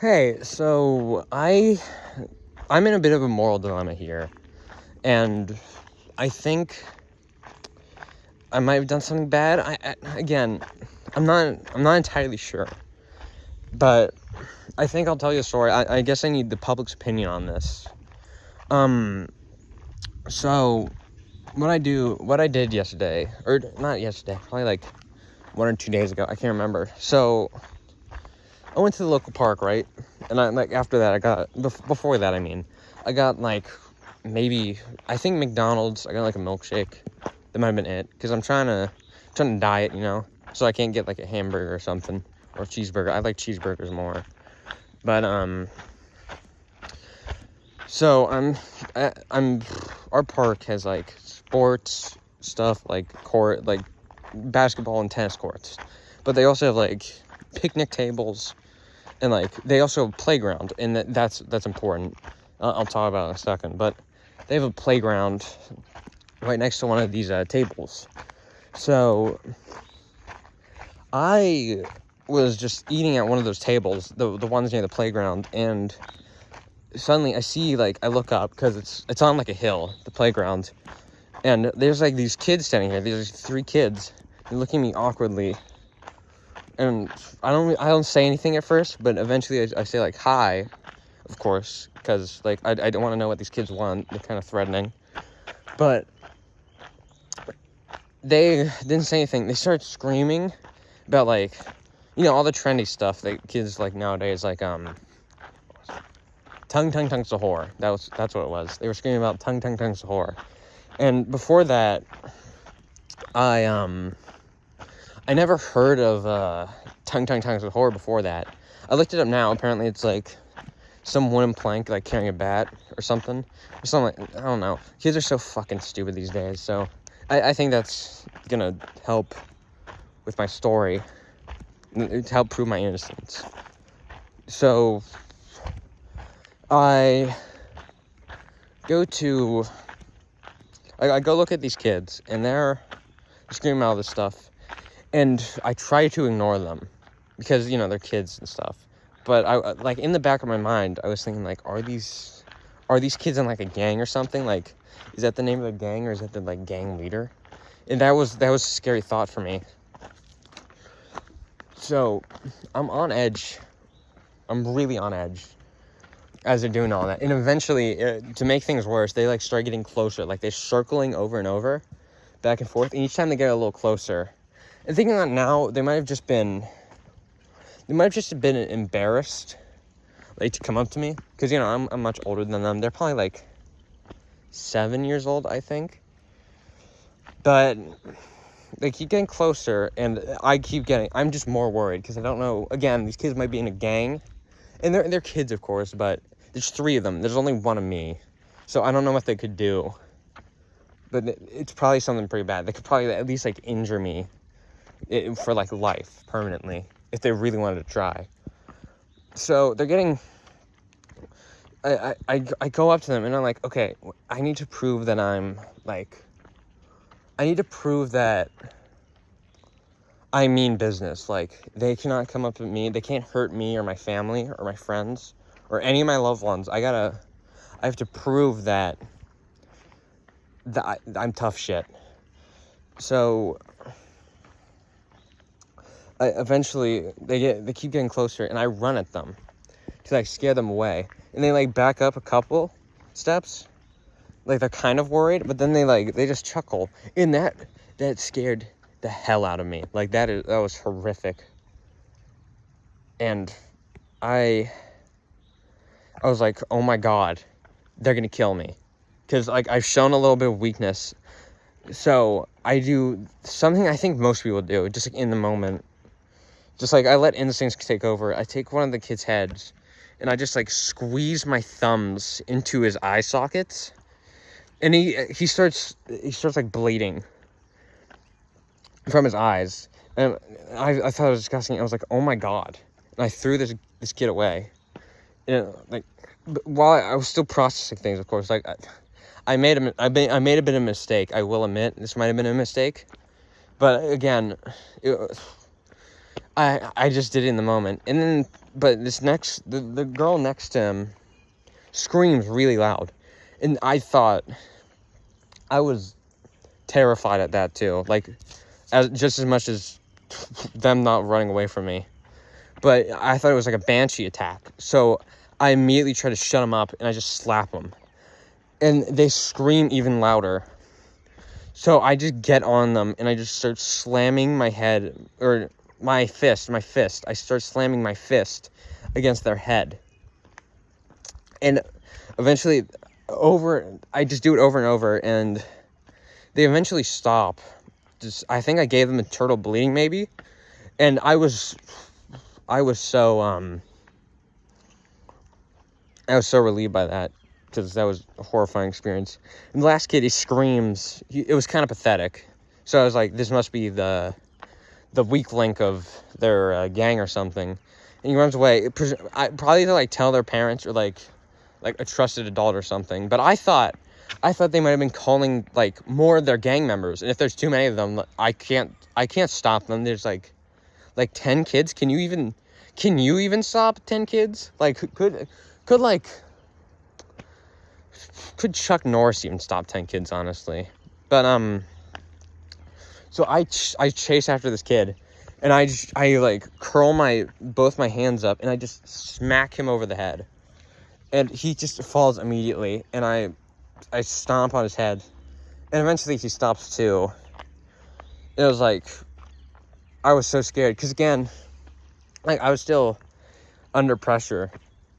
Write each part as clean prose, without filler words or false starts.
Hey, so I'm in a bit of a moral dilemma here, and I think I might have done something bad. Again, I'm not entirely sure, but I think I'll tell you a story. I guess I need the public's opinion on this. So what I did yesterday, or not yesterday, probably like 1 or 2 days ago. I can't remember. So I went to the local park, right? And after that, before that, I got maybe, I think McDonald's. I got like a milkshake. That might have been it, because I'm trying to diet, so I can't get like a hamburger or something, or a cheeseburger. I like cheeseburgers more. But so our park has like sports stuff, like court, like basketball and tennis courts, but they also have like picnic tables, and like they also have a playground, and that's important. I'll talk about it in a second, but they have a playground right next to one of these tables. So I was just eating at one of those tables, the ones near the playground, and suddenly I look up, because it's on like a hill, the playground, and there's like these kids standing here. There's 3 kids. They're looking at me awkwardly, and I don't say anything at first, but eventually I say like hi, of course, because like I don't want to know what these kids want. They're kind of threatening, but they didn't say anything. They started screaming about like, all the trendy stuff that kids like nowadays, like tongue sahur. That's what it was. They were screaming about tongue sahur. And before that, I never heard of tongue sahur before that. I looked it up now. Apparently it's like some wooden plank like carrying a bat or something. I don't know. Kids are so fucking stupid these days. So I think that's gonna help with my story, to help prove my innocence. So I go look at these kids, and they're screaming all this stuff, and I try to ignore them because they're kids and stuff. But I like, in the back of my mind, I was thinking like, are these kids in like a gang or something? Like, is that the name of the gang, or is that the like gang leader? And that was a scary thought for me. So I'm on edge. I'm really on edge as they're doing all that. And eventually, to make things worse, they like start getting closer. Like, they're circling over and over, back and forth. And each time they get a little closer, and thinking that now they might have just been embarrassed, like, to come up to me, because I'm much older than them. They're probably like 7 years old, I think. But they keep getting closer, and I'm just more worried, because I don't know. Again, these kids might be in a gang, and they're kids, of course, but there's 3 of them. There's only 1 of me, so I don't know what they could do. But it's probably something pretty bad. They could probably at least like injure me for like life, permanently, if they really wanted to try. So they're getting. I go up to them, and I'm like, okay, I need to prove that I mean business. Like, they cannot come up to me. They can't hurt me or my family or my friends or any of my loved ones. I have to prove that I'm tough shit. So eventually they keep getting closer, and I run at them to like scare them away. And they like back up a couple steps. Like, they're kind of worried, but then they just chuckle. And that scared the hell out of me. Like, that was horrific. And I was like, oh my God, they're gonna kill me. Because like, I've shown a little bit of weakness. So I do something I think most people do, just like in the moment. Just like, I let instincts take over. I take one of the kids' heads, and I just like squeeze my thumbs into his eye sockets. And he starts like bleeding from his eyes. And I thought it was disgusting. I was like, oh my God. And I threw this kid away. And like, while I was still processing things, of course, like, I made a bit of a mistake. I will admit, this might have been a mistake. But again, I just did it in the moment. And then, but the girl next to him screams really loud. And I thought, I was terrified at that too. Like, just as much as them not running away from me. But I thought it was like a banshee attack. So I immediately try to shut them up and I just slap them. And they scream even louder. So I just get on them and I just start slamming my head, or my fist. I start slamming my fist against their head. And eventually, I just do it over and over, and they eventually stop. I think I gave them a turtle bleeding, maybe. And I was so relieved by that, because that was a horrifying experience. And the last kid, he screams. It was kind of pathetic. So I was like, this must be the weak link of their gang or something. And he runs away. Probably to like tell their parents, or like a trusted adult or something. But I thought they might have been calling like more of their gang members. And if there's too many of them, I can't stop them. There's like 10 kids. Can you even stop 10 kids? Like, could Chuck Norris even stop 10 kids, honestly? But so I chase after this kid, and I like curl both my hands up, and I just smack him over the head, and he just falls immediately, and I stomp on his head, and eventually he stops too. It was like, I was so scared, because again, like, I was still under pressure,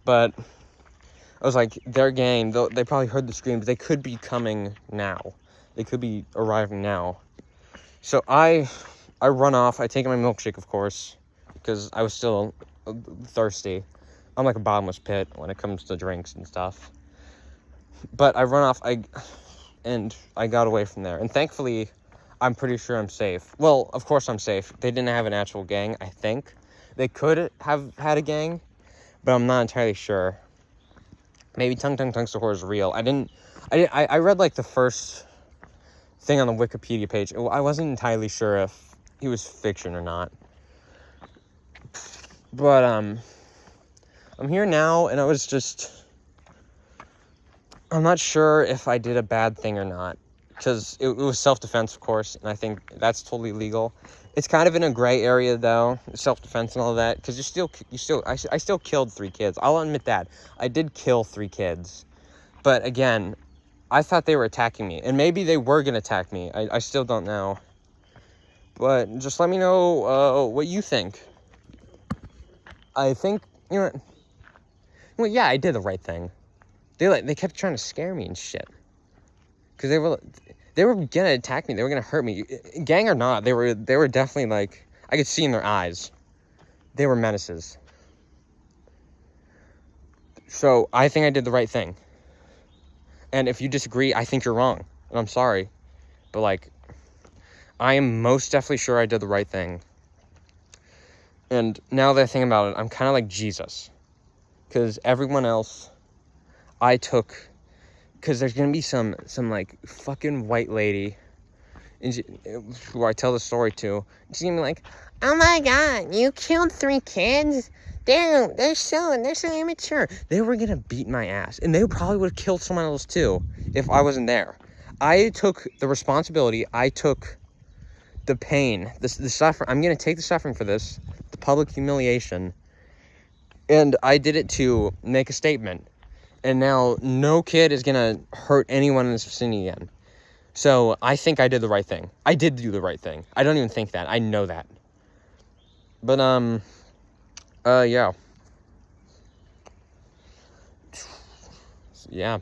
but I was like, their gang, they probably heard the screams. They could be coming now. They could be arriving now. So I run off. I take my milkshake, of course, because I was still thirsty. I'm like a bottomless pit when it comes to drinks and stuff. But I run off, and I got away from there. And thankfully, I'm pretty sure I'm safe. Well, of course I'm safe. They didn't have an actual gang, I think. They could have had a gang, but I'm not entirely sure. Maybe Tung Tung Tungster is real. I read like the first thing on the Wikipedia page. I wasn't entirely sure if he was fiction or not. But I'm here now, and I'm not sure if I did a bad thing or not, because it was self-defense, of course, and I think that's totally legal. It's kind of in a gray area, though, self-defense and all that, because I still killed 3 kids. I'll admit that. I did kill 3 kids. But again, I thought they were attacking me, and maybe they were going to attack me. I still don't know. But just let me know what you think. I think, well, yeah, I did the right thing. They kept trying to scare me and shit. Because they were gonna attack me. They were gonna hurt me. Gang or not, they were definitely like, I could see in their eyes. They were menaces. So I think I did the right thing. And if you disagree, I think you're wrong. And I'm sorry. But like, I am most definitely sure I did the right thing. And now that I think about it, I'm kind of like Jesus. Because everyone else, I took... Because there's going to be some like, fucking white lady who I tell the story to. She's going to be like, oh my God, you killed 3 kids? Damn, they're so immature. They were going to beat my ass. And they probably would have killed someone else too if I wasn't there. I took the responsibility. I took the pain, the suffering. I'm going to take the suffering for this, the public humiliation. And I did it to make a statement. And now no kid is going to hurt anyone in this vicinity again. So I think I did the right thing. I did do the right thing. I don't even think that. I know that. But, yeah. Yeah.